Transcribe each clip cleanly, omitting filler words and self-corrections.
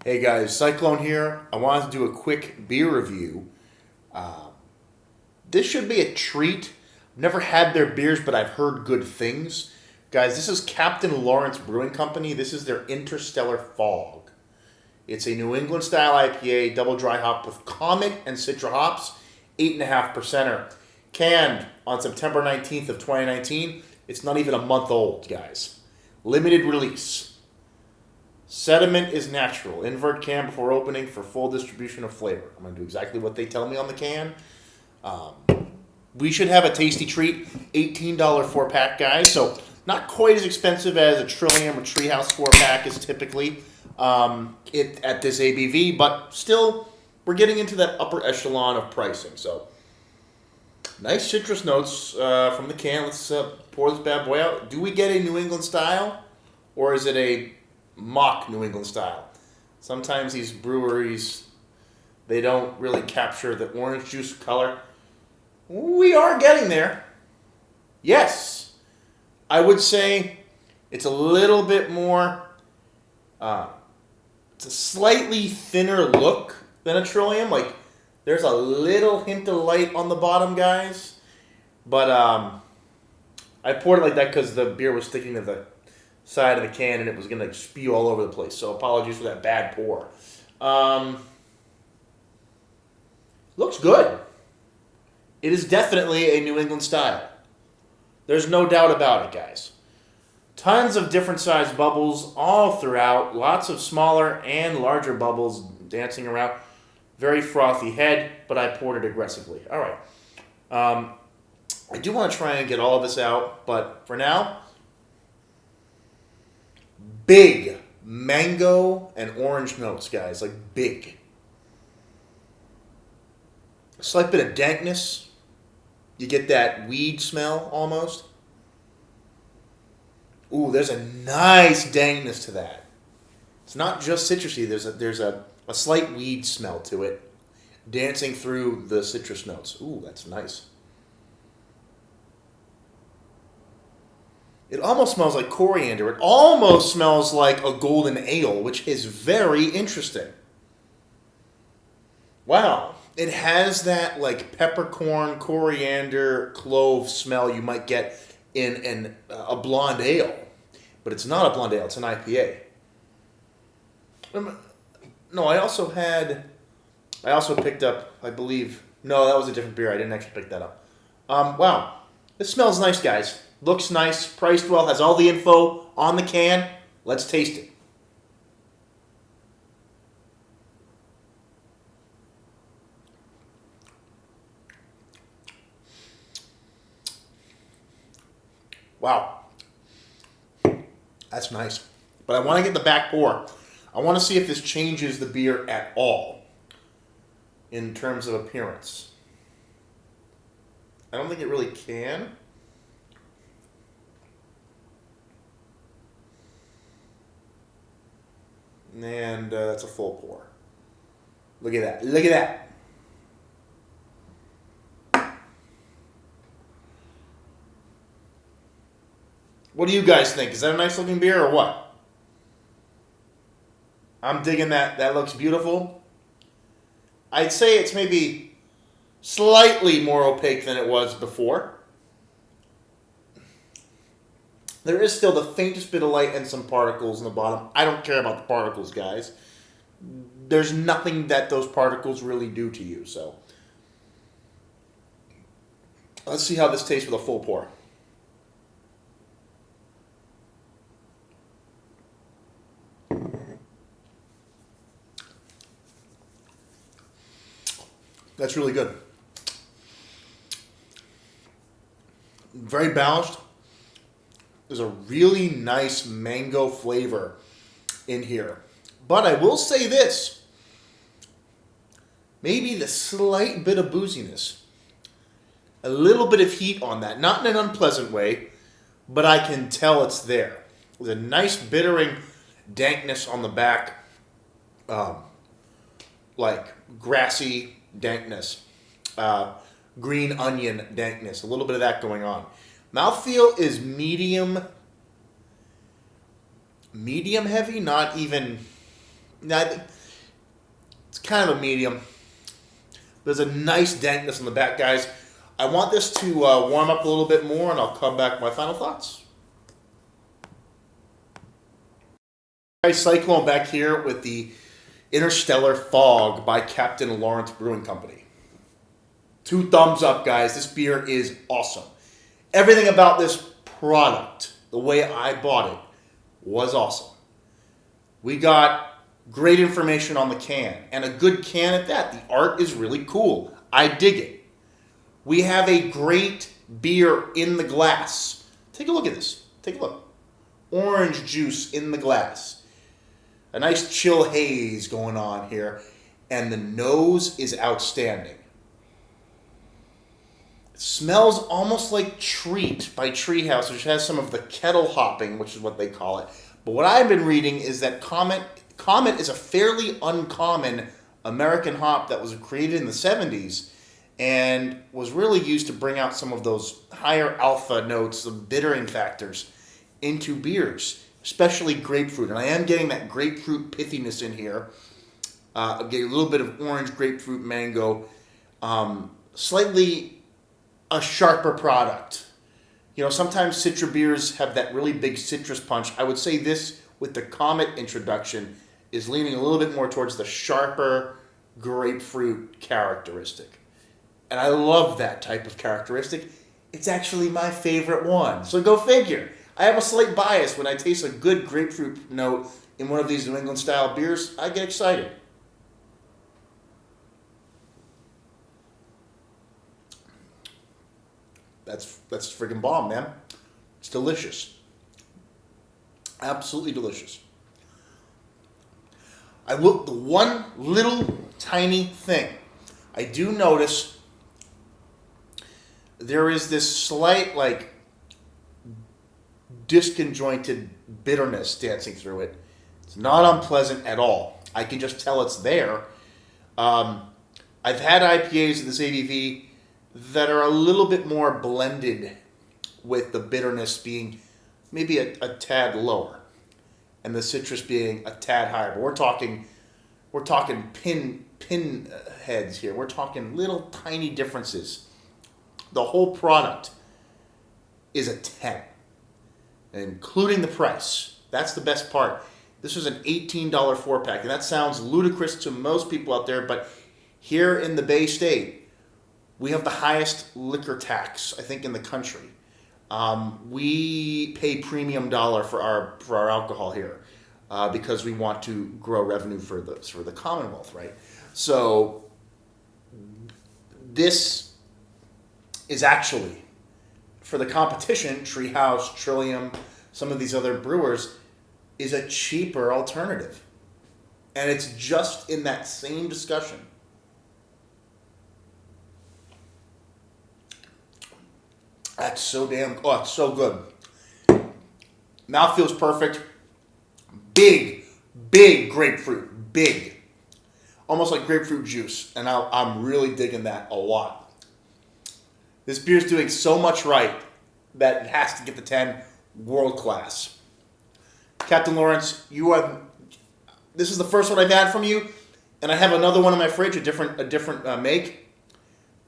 Hey guys, Cyclone here. I wanted to do a quick beer review. Uh, this should be a treat. I've never had their beers, but I've heard good things. Guys, this is Captain Lawrence Brewing Company. This is their Interstellar Fog. It's a New England style IPA, double dry hop with Comet and Citra hops, 8.5%er. Canned on September 19th of 2019. It's not even a month old, guys. Limited release. Sediment is natural. Invert can before opening for full distribution of flavor. I'm going to do exactly what they tell me on the can. Um, we should have a tasty treat. $18 4-pack, guys. So not quite as expensive as a Trillium or Treehouse 4-pack is typically at this ABV, but still, we're getting into that upper echelon of pricing. So nice citrus notes from the can. Let's pour this bad boy out. Do we get a New England style, or is it a mock New England style? Sometimes these breweries, they don't really capture the orange juice color. We are getting there. Yes. I would say it's a little bit more, it's a slightly thinner look than a Trillium. Like, there's a little hint of light on the bottom, guys. But I poured it like that because the beer was sticking to the side of the can and it was going to spew all over the place. So apologies for that bad pour. Looks good. It is definitely a New England style. There's no doubt about it, guys. Tons of different sized bubbles all throughout. Lots of smaller and larger bubbles dancing around. Very frothy head, but I poured it aggressively. All right. I do want to try and get all of this out, but for now, big mango and orange notes, guys. Like, big. A slight bit of dankness. You get that weed smell almost. Ooh, there's a nice dankness to that. It's not just citrusy. There's a slight weed smell to it, dancing through the citrus notes. Ooh, that's nice. It almost smells like coriander. It almost smells like a golden ale, which is very interesting. Wow. It has that like peppercorn, coriander, clove smell you might get in a blonde ale. But it's not a blonde ale. It's an IPA. No, I also picked up, I believe, no, that was a different beer. I didn't actually pick that up. Wow. This smells nice, guys. Looks nice, priced well, has all the info on the can. Let's taste it. Wow. That's nice. But I want to get the back pour. I want to see if this changes the beer at all in terms of appearance. I don't think it really can. And that's a full pour. Look at that. Look at that. What do you guys think? Is that a nice looking beer or what? I'm digging that. That looks beautiful. I'd say it's maybe slightly more opaque than it was before. There is still the faintest bit of light and some particles in the bottom. I don't care about the particles, guys. There's nothing that those particles really do to you, so. Let's see how this tastes with a full pour. That's really good. Very balanced. There's a really nice mango flavor in here. But I will say this. Maybe the slight bit of booziness. A little bit of heat on that. Not in an unpleasant way, but I can tell it's there. With a nice bittering dankness on the back. Like grassy dankness. Green onion dankness. A little bit of that going on. Mouthfeel is medium heavy, not even Now, I think it's kind of a medium. There's a nice dankness on the back, guys. I want this to warm up a little bit more, and I'll come back with my final thoughts. Guys, Cyclone back here with the Interstellar Fog by Captain Lawrence Brewing Company. 2 thumbs up, guys. This beer is awesome. Everything about this product, the way I bought it, was awesome. We got great information on the can, and a good can at that. The art is really cool. I dig it. We have a great beer in the glass. Take a look at this. Take a look. Orange juice in the glass. A nice chill haze going on here, and the nose is outstanding. It smells almost like Treat by Treehouse, which has some of the kettle hopping, which is what they call it. But what I've been reading is that Comet is a fairly uncommon American hop that was created in the 70s and was really used to bring out some of those higher alpha notes, the bittering factors, into beers, especially grapefruit. And I am getting that grapefruit pithiness in here. I'm getting a little bit of orange, grapefruit, mango, slightly a sharper product. You know, sometimes Citra beers have that really big citrus punch. I would say this, with the Comet introduction, is leaning a little bit more towards the sharper grapefruit characteristic. And I love that type of characteristic. It's actually my favorite one. So go figure. I have a slight bias when I taste a good grapefruit note in one of these New England style beers. I get excited. That's friggin' bomb, man. It's delicious. Absolutely delicious. The one little tiny thing I do notice, there is this slight, like, disconjointed bitterness dancing through it. It's not unpleasant at all. I can just tell it's there. I've had IPAs of this ABV that are a little bit more blended, with the bitterness being maybe a tad lower and the citrus being a tad higher. But we're talking pin heads here. We're talking little tiny differences. The whole product is a 10, including the price. That's the best part. This was an $18 4-pack, and that sounds ludicrous to most people out there, but here in the Bay State, we have the highest liquor tax, I think, in the country. We pay premium dollar for our alcohol here because we want to grow revenue for the Commonwealth, right? So this is actually, for the competition, Treehouse, Trillium, some of these other brewers, is a cheaper alternative. And it's just in that same discussion. That's so it's so good. Mouth feels perfect. Big grapefruit. Big. Almost like grapefruit juice. And I'm really digging that a lot. This beer's doing so much right that it has to get the 10. World class. Captain Lawrence, this is the first one I've had from you, and I have another one in my fridge, a different make.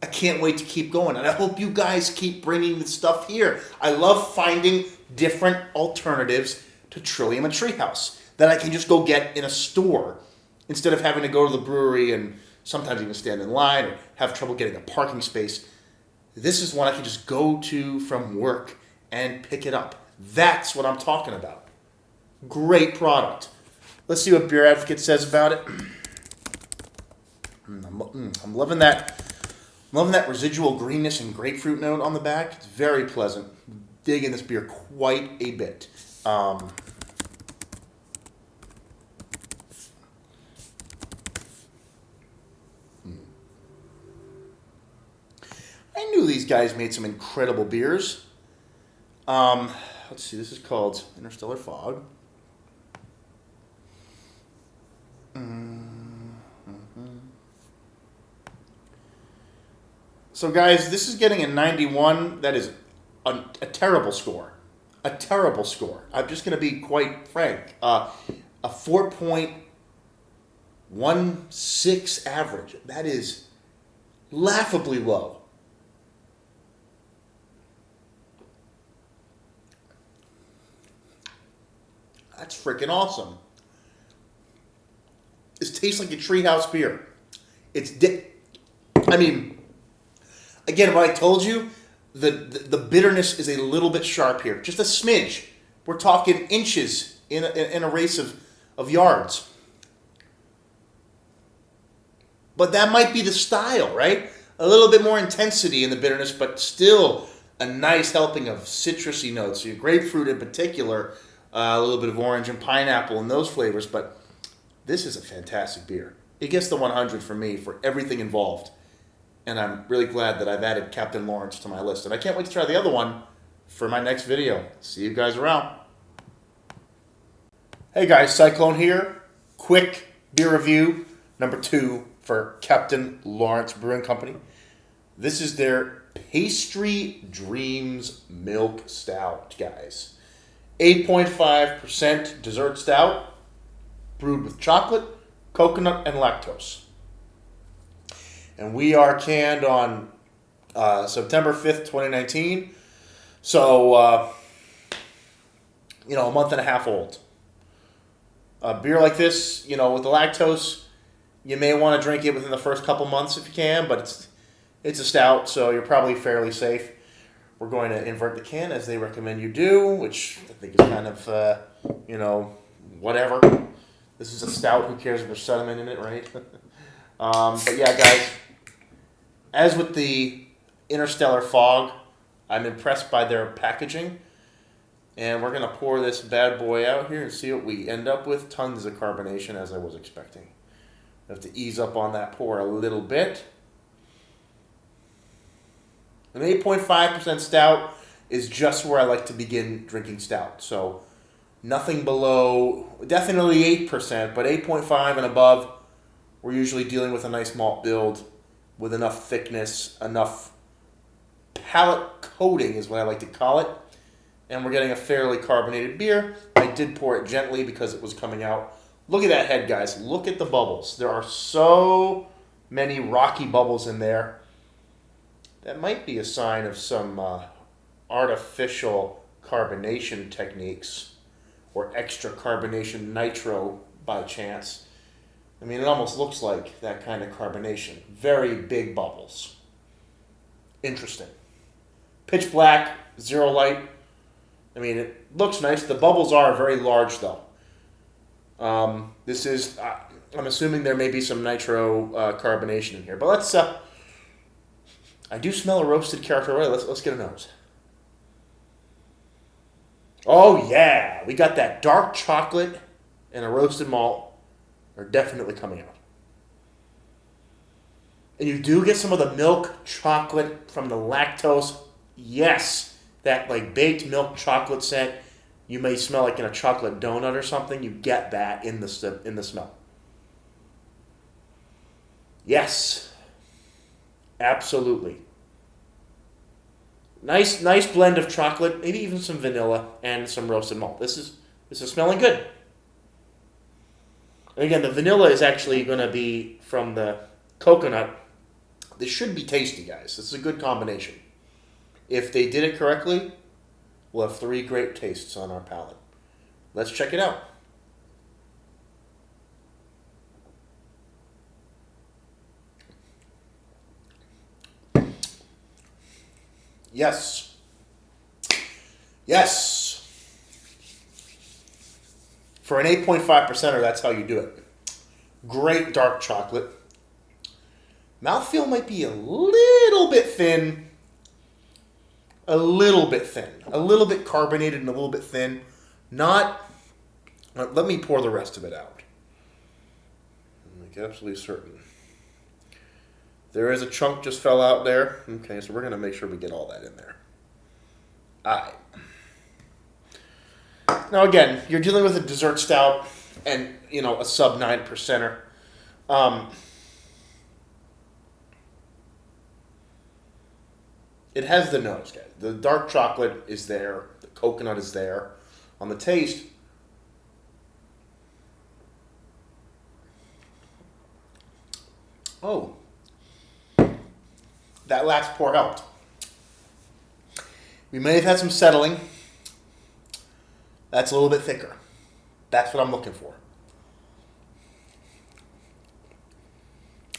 I can't wait to keep going, and I hope you guys keep bringing the stuff here. I love finding different alternatives to Trillium and Treehouse that I can just go get in a store instead of having to go to the brewery and sometimes even stand in line or have trouble getting a parking space. This is one I can just go to from work and pick it up. That's what I'm talking about. Great product. Let's see what Beer Advocate says about it. I'm loving that. Loving that residual greenness and grapefruit note on the back. It's very pleasant. Digging this beer quite a bit. I knew these guys made some incredible beers. Let's see, this is called Interstellar Fog. So guys, this is getting a 91. That is a terrible score. A terrible score. I'm just going to be quite frank. A 4.8 1.6 average. That is laughably low. That's freaking awesome. This tastes like a treehouse beer. I mean, again, what I told you, the bitterness is a little bit sharp here. Just a smidge. We're talking inches in a race of yards. But that might be the style, right? A little bit more intensity in the bitterness, but still a nice helping of citrusy notes. Your grapefruit in particular, a little bit of orange and pineapple and those flavors. But this is a fantastic beer. It gets the 100 for me for everything involved. And I'm really glad that I've added Captain Lawrence to my list. And I can't wait to try the other one for my next video. See you guys around. Hey guys, Cyclone here. Quick beer review, number 2 for Captain Lawrence Brewing Company. This is their Pastry Dreams Milk Stout, guys. 8.5% dessert stout, brewed with chocolate, coconut, and lactose. And we are canned on September 5th, 2019. So, a month and a half old. A beer like this, with the lactose, you may want to drink it within the first couple months if you can, but it's a stout, so you're probably fairly safe. We're going to invert the can as they recommend you do, which I think is kind of, whatever. This is a stout. Who cares if there's sediment in it, right? But yeah, guys, as with the Interstellar Fog, I'm impressed by their packaging. And we're going to pour this bad boy out here and see what we end up with. Tons of carbonation, as I was expecting. I have to ease up on that pour a little bit. An 8.5% stout is just where I like to begin drinking stout. So nothing below, definitely 8%, but 8.5 and above, we're usually dealing with a nice malt build with enough thickness, enough palate coating is what I like to call it. And we're getting a fairly carbonated beer. I did pour it gently because it was coming out. Look at that head, guys. Look at the bubbles. There are so many rocky bubbles in there. That might be a sign of some artificial carbonation techniques or extra carbonation nitro by chance. I mean, it almost looks like that kind of carbonation. Very big bubbles. Interesting. Pitch black, zero light. I mean, it looks nice. The bubbles are very large, though. This is, I'm assuming there may be some nitro carbonation in here. But let's, I do smell a roasted character already. Let's get a nose. Oh, yeah. We got that dark chocolate and a roasted malt are definitely coming out. And you do get some of the milk chocolate from the lactose. Yes. That like baked milk chocolate scent, you may smell like in a chocolate donut or something. You get that in the smell. Yes, absolutely. Nice blend of chocolate, maybe even some vanilla and some roasted malt. This is smelling good. And again, the vanilla is actually going to be from the coconut. This should be tasty, guys. This is a good combination. If they did it correctly, we'll have 3 great tastes on our palate. Let's check it out. Yes. Yes. For an 8.5%er, that's how you do it. Great dark chocolate. Mouthfeel might be a little bit thin. A little bit thin. A little bit carbonated and a little bit thin. Not... Let me pour the rest of it out. I'm like absolutely certain. There is a chunk just fell out there. Okay, so we're going to make sure we get all that in there. Alright. Now again, you're dealing with a dessert stout and, a sub 9%er. It has the nose, guys. The dark chocolate is there. The coconut is there. On the taste, Oh, that last pour helped. We may have had some settling. That's a little bit thicker. That's what I'm looking for.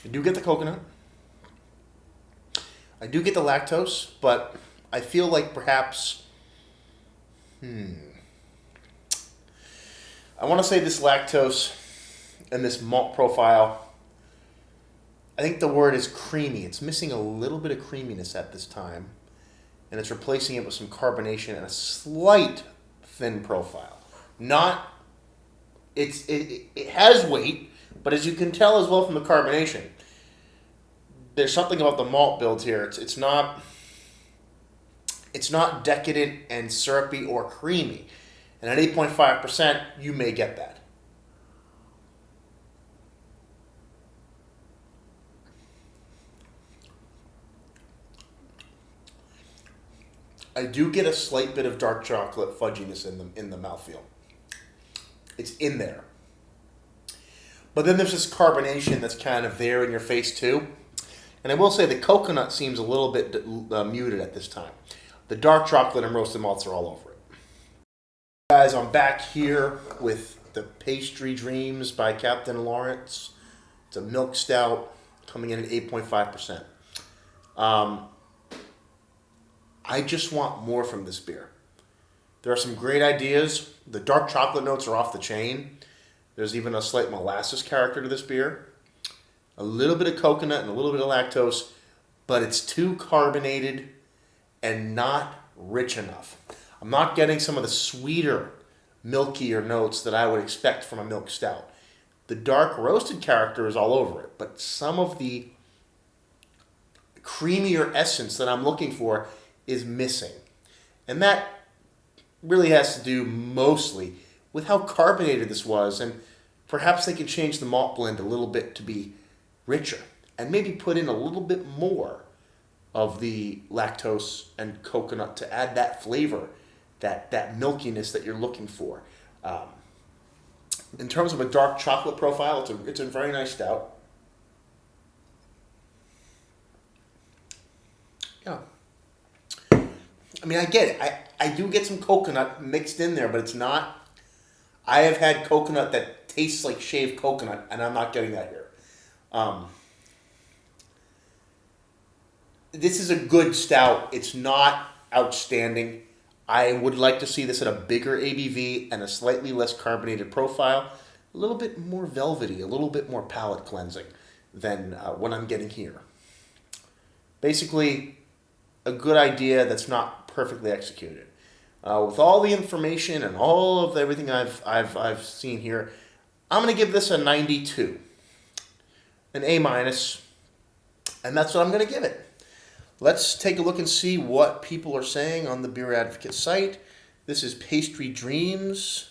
I do get the coconut. I do get the lactose, but I feel like perhaps, I want to say this lactose and this malt profile, I think the word is creamy. It's missing a little bit of creaminess at this time, and it's replacing it with some carbonation and a slight thin profile. Not, it has weight, but as you can tell as well from the carbonation, there's something about the malt build here. It's not decadent and syrupy or creamy. And at 8.5%, you may get that. I do get a slight bit of dark chocolate fudginess in the mouthfeel. It's in there. But then there's this carbonation that's kind of there in your face too. And I will say the coconut seems a little bit muted at this time. The dark chocolate and roasted malts are all over it. Guys, I'm back here with the Pastry Dreams by Captain Lawrence. It's a milk stout coming in at 8.5%. I just want more from this beer. There are some great ideas. The dark chocolate notes are off the chain. There's even a slight molasses character to this beer. A little bit of coconut and a little bit of lactose, but it's too carbonated and not rich enough. I'm not getting some of the sweeter, milkier notes that I would expect from a milk stout. The dark roasted character is all over it, but some of the creamier essence that I'm looking for is missing. And that really has to do mostly with how carbonated this was, and perhaps they could change the malt blend a little bit to be richer and maybe put in a little bit more of the lactose and coconut to add that flavor, that milkiness that you're looking for. In terms of a dark chocolate profile, it's a very nice stout. Yeah. I mean, I get it. I do get some coconut mixed in there, but it's not. I have had coconut that tastes like shaved coconut, and I'm not getting that here. This is a good stout. It's not outstanding. I would like to see this at a bigger ABV and a slightly less carbonated profile. A little bit more velvety, a little bit more palate cleansing than what I'm getting here. Basically, a good idea that's not perfectly executed. With all the information and all of everything I've seen here, I'm going to give this a 92, an A minus, and that's what I'm going to give it. Let's take a look and see what people are saying on the Beer Advocate site. This is Pastry Dreams.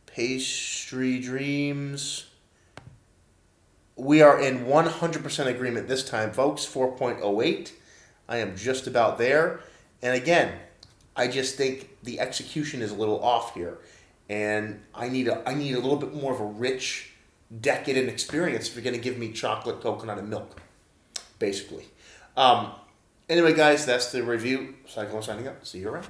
Pastry Dreams. We are in 100% agreement this time, folks. 4.08. I am just about there. And again, I just think the execution is a little off here. And I need a little bit more of a rich, decadent experience if you're going to give me chocolate, coconut, and milk, basically. Anyway, guys, that's the review. Cyclone signing up. See you around.